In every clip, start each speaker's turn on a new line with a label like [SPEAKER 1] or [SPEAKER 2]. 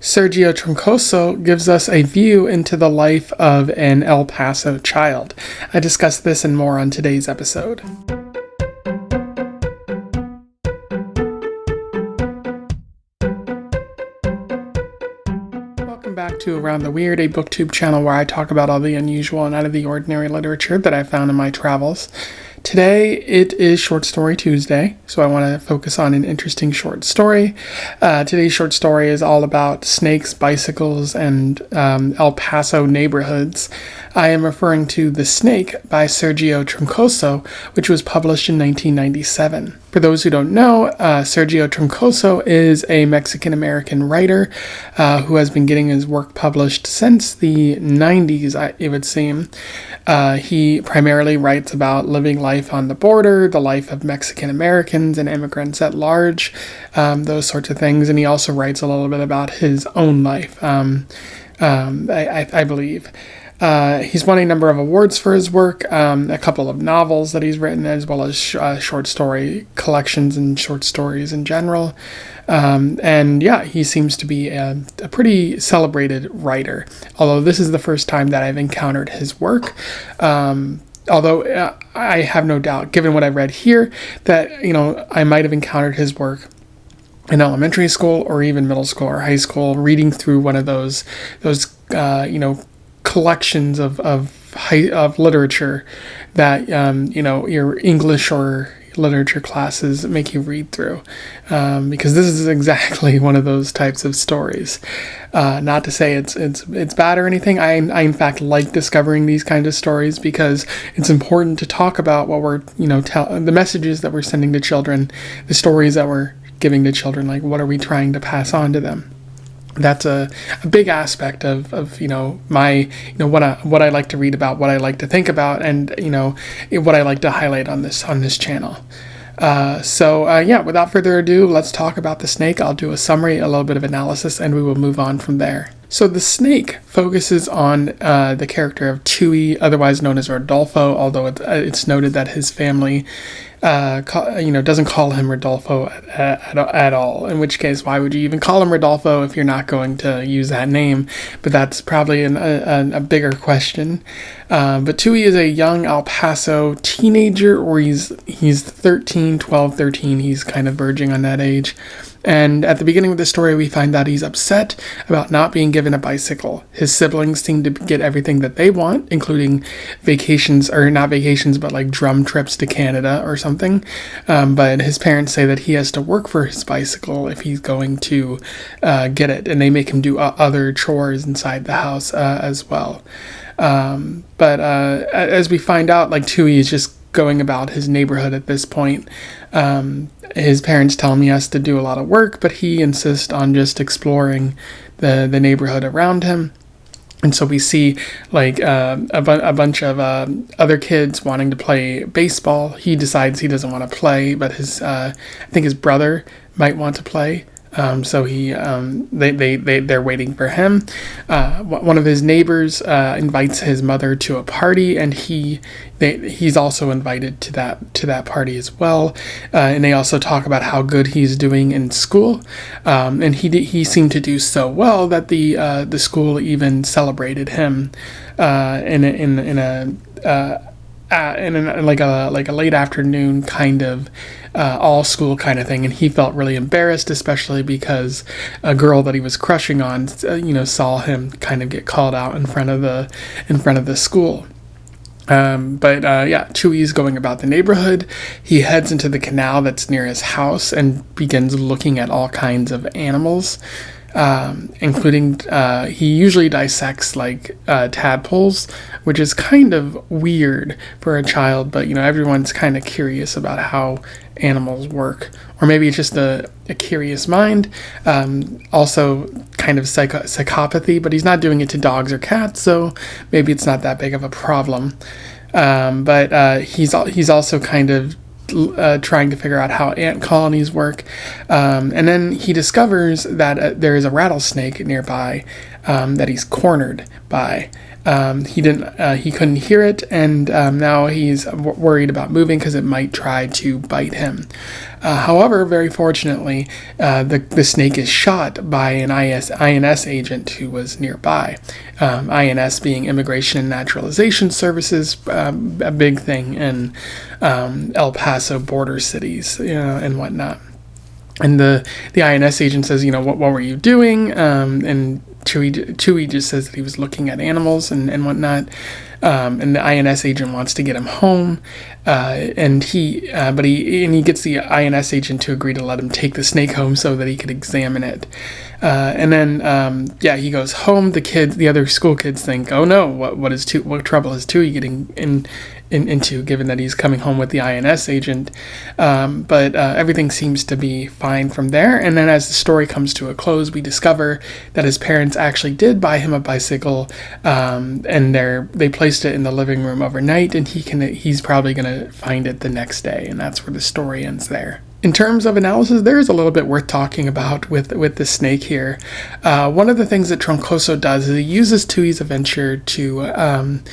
[SPEAKER 1] Sergio Troncoso gives us a view into the life of an El Paso child. I discuss this and more on today's episode. Welcome back to Around the Weird, a booktube channel where I talk about all the unusual and out of the ordinary literature that I found in my travels. Today, it is Short Story Tuesday, so I want to focus on an interesting short story. Today's short story is all about snakes, bicycles, and El Paso neighborhoods. I am referring to The Snake by Sergio Troncoso, which was published in 1997. For those who don't know, Sergio Troncoso is a Mexican-American writer who has been getting his work published since the 90s, it would seem. He primarily writes about living life on the border, the life of Mexican-Americans and immigrants at large, those sorts of things. And he also writes a little bit about his own life, I believe. He's won a number of awards for his work, a couple of novels that he's written, as well as short story collections and short stories in general. And yeah, he seems to be a pretty celebrated writer, although this is the first time that I've encountered his work. Although I have no doubt, given what I've read here, that, I might have encountered his work in elementary school or even middle school or high school, reading through one of those collections of literature that your English or literature classes make you read through, because this is exactly one of those types of stories. Not to say it's bad or anything. I in fact like discovering these kinds of stories because it's important to talk about what we're the messages that we're sending to children, the stories that we're giving to children. Like, what are we trying to pass on to them? That's a big aspect of my what I like to read about, what I like to think about, and what I like to highlight on this channel. Without further ado, let's talk about The Snake. I'll do a summary, a little bit of analysis, and we will move on from there. So The Snake focuses on the character of Chuyi, otherwise known as Rodolfo, although it's noted that his family doesn't call him Rodolfo at all, in which case, why would you even call him Rodolfo if you're not going to use that name? But that's probably a bigger question. But Chuyi is a young El Paso teenager, or he's 12, 13, he's kind of verging on that age. And at the beginning of the story, we find that he's upset about not being given a bicycle. His siblings seem to get everything that they want, including vacations, or not vacations, but like drum trips to Canada or something. But his parents say that he has to work for his bicycle if he's going to get it. And they make him do other chores inside the house as well. But as we find out, like, Chuyi is just going about his neighborhood at this point. His parents tell him he has to do a lot of work, but he insists on just exploring the neighborhood around him. And so we see like a bunch of other kids wanting to play baseball. He decides he doesn't want to play, but I think his brother might want to play. So they're waiting for him. One of his neighbors invites his mother to a party, and he's also invited to that party as well. And they also talk about how good he's doing in school. And he seemed to do so well that the school even celebrated him in a late afternoon kind of all school kind of thing, and he felt really embarrassed, especially because a girl that he was crushing on saw him kind of get called out in front of the school. Chuyi's going about the neighborhood. He heads into the canal that's near his house and begins looking at all kinds of animals, including he usually dissects like tadpoles, which is kind of weird for a child, but everyone's kind of curious about how animals work, or maybe it's just a curious mind. Also kind of psychopathy, but he's not doing it to dogs or cats, so maybe it's not that big of a problem. But he's also kind of trying to figure out how ant colonies work, and then he discovers that there is a rattlesnake nearby that he's cornered by. He couldn't hear it, and now he's worried about moving because it might try to bite him. However, very fortunately, the snake is shot by an INS agent who was nearby. INS being Immigration and Naturalization Services, a big thing in El Paso border cities, and whatnot. And the INS agent says, what were you doing? And Chuyi just says that he was looking at animals and whatnot. And the INS agent wants to get him home, and he gets the INS agent to agree to let him take the snake home so that he could examine it. And then he goes home. The other school kids think, oh no, what trouble is Chuyi getting into, given that he's coming home with the INS agent. But everything seems to be fine from there. And then as the story comes to a close, we discover that his parents actually did buy him a bicycle, and they placed it in the living room overnight, and he's probably going to find it the next day. And that's where the story ends there. In terms of analysis, there is a little bit worth talking about with the snake here. One of the things that Troncoso does is he uses Chuyi's adventure to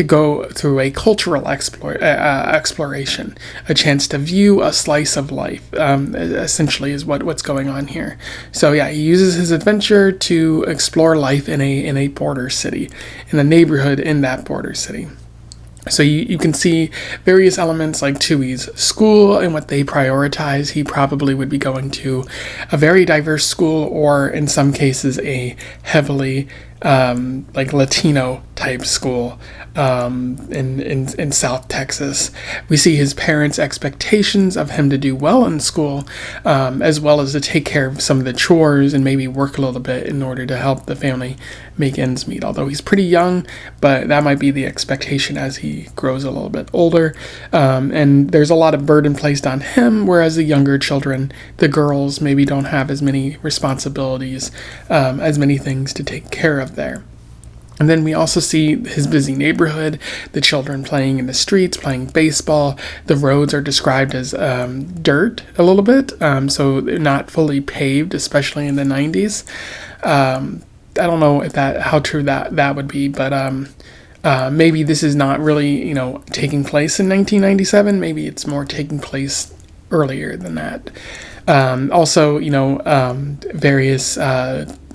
[SPEAKER 1] go through a cultural exploration, a chance to view a slice of life, essentially is what's going on here. So he uses his adventure to explore life in a border city, in a neighborhood in that border city. So you can see various elements like Chuyi's school and what they prioritize. He probably would be going to a very diverse school, or in some cases a heavily Latino type school in South Texas. We see his parents' expectations of him to do well in school, as well as to take care of some of the chores and maybe work a little bit in order to help the family make ends meet. Although he's pretty young, but that might be the expectation as he grows a little bit older. And there's a lot of burden placed on him, whereas the younger children, the girls, maybe don't have as many responsibilities, as many things to take care of there. And then we also see his busy neighborhood, the children playing in the streets, playing baseball. The roads are described as dirt a little bit, so they're not fully paved, especially in the 90s. I don't know how true that would be, but maybe this is not really, taking place in 1997. Maybe it's more taking place earlier than that. Also, various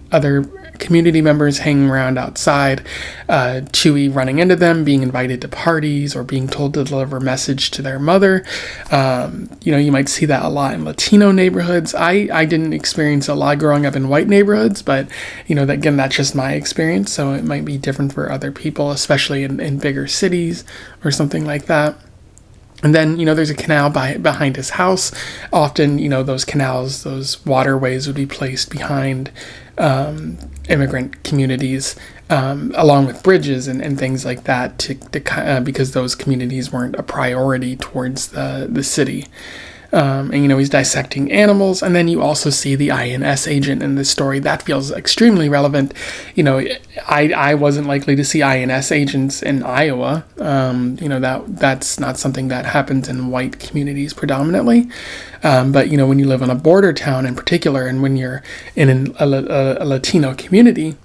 [SPEAKER 1] other community members hanging around outside, Chuyi running into them, being invited to parties, or being told to deliver a message to their mother. You might see that a lot in Latino neighborhoods. I didn't experience a lot growing up in white neighborhoods, but that's just my experience, so it might be different for other people, especially in bigger cities or something like that. And then, there's a canal behind his house. Often, those canals, those waterways would be placed behind immigrant communities, along with bridges and things like that, because those communities weren't a priority towards the city. He's dissecting animals, and then you also see the INS agent in this story. That feels extremely relevant. I wasn't likely to see INS agents in Iowa. That's not something that happens in white communities predominantly. But when you live in a border town in particular, and when you're in a Latino community,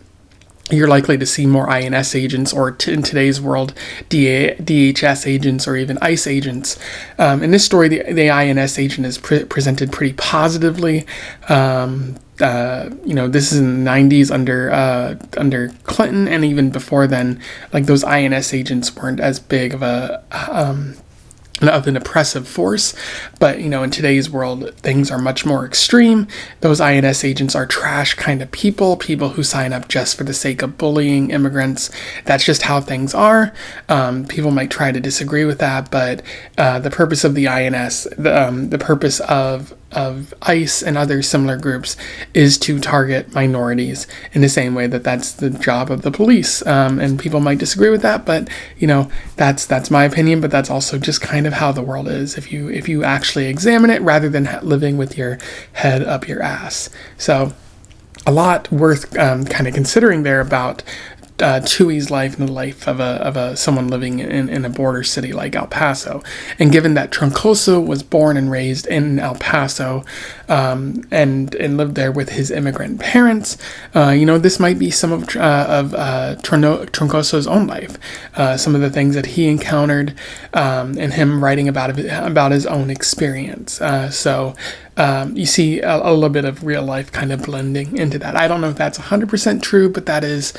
[SPEAKER 1] you're likely to see more INS agents, or in today's world, DHS agents, or even ICE agents. In this story, the INS agent is presented pretty positively. This is in the 90s under Clinton, and even before then, those INS agents weren't as big of an oppressive force. But in today's world, things are much more extreme. Those INS agents are trash kind of people who sign up just for the sake of bullying immigrants. That's just how things are. People might try to disagree with that, but the purpose of the INS, the purpose of ICE and other similar groups, is to target minorities in the same way that's the job of the police. And people might disagree with that, but that's my opinion. But that's also just kind of how the world is if you actually examine it, rather than living with your head up your ass. So a lot worth kind of considering there about Chuy's life and the life of someone living in a border city like El Paso. And given that Troncoso was born and raised in El Paso, and lived there with his immigrant parents, this might be some of Troncoso's own life, some of the things that he encountered, and him writing about his own experience. So you see a little bit of real life kind of blending into that. I don't know if that's 100% true, but that is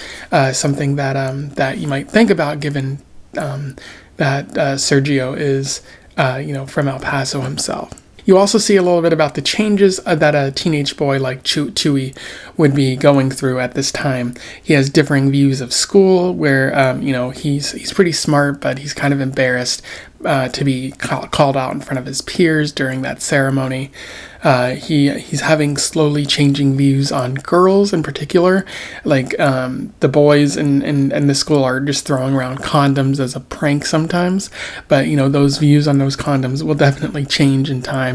[SPEAKER 1] something that you might think about, given that Sergio is from El Paso himself. You also see a little bit about the changes that a teenage boy like Chuyi would be going through at this time. He has differing views of school, where he's pretty smart, but he's kind of embarrassed to be called out in front of his peers during that ceremony. He's having slowly changing views on girls in particular. Like the boys in the school are just throwing around condoms as a prank sometimes, but those views on those condoms will definitely change in time.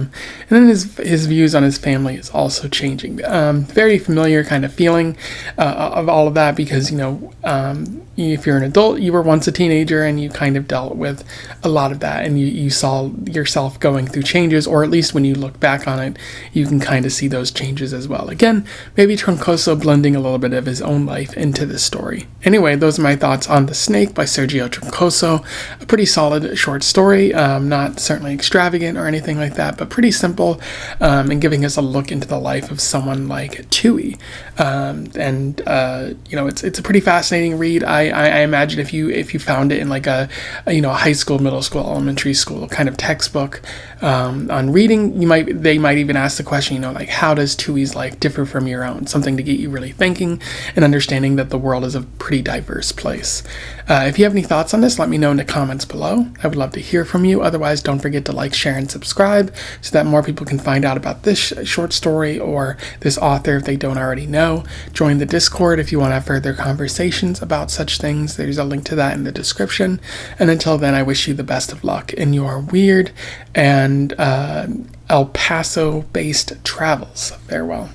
[SPEAKER 1] And then his views on his family is also changing. Very familiar kind of feeling of all of that, because if you're an adult, you were once a teenager and you kind of dealt with a lot of that, and you saw yourself going through changes, or at least when you look back on it, you can kind of see those changes as well. Again, maybe Troncoso blending a little bit of his own life into this story. Anyway, those are my thoughts on The Snake by Sergio Troncoso. A pretty solid short story, not certainly extravagant or anything like that, but pretty simple, and giving us a look into the life of someone like Chuyi. It's a pretty fascinating read. I imagine if you found it in like a high school, middle school, elementary school kind of textbook on reading, they might even ask the question, like, how does Chuy's life differ from your own? Something to get you really thinking and understanding that the world is a pretty diverse place. If you have any thoughts on this, let me know in the comments below. I would love to hear from you. Otherwise, don't forget to like, share, and subscribe so that more people can find out about this short story or this author if they don't already know. Join the Discord if you want to have further conversations about such things. There's a link to that in the description. And until then, I wish you the best of luck in your weird and El Paso-based travels. Farewell.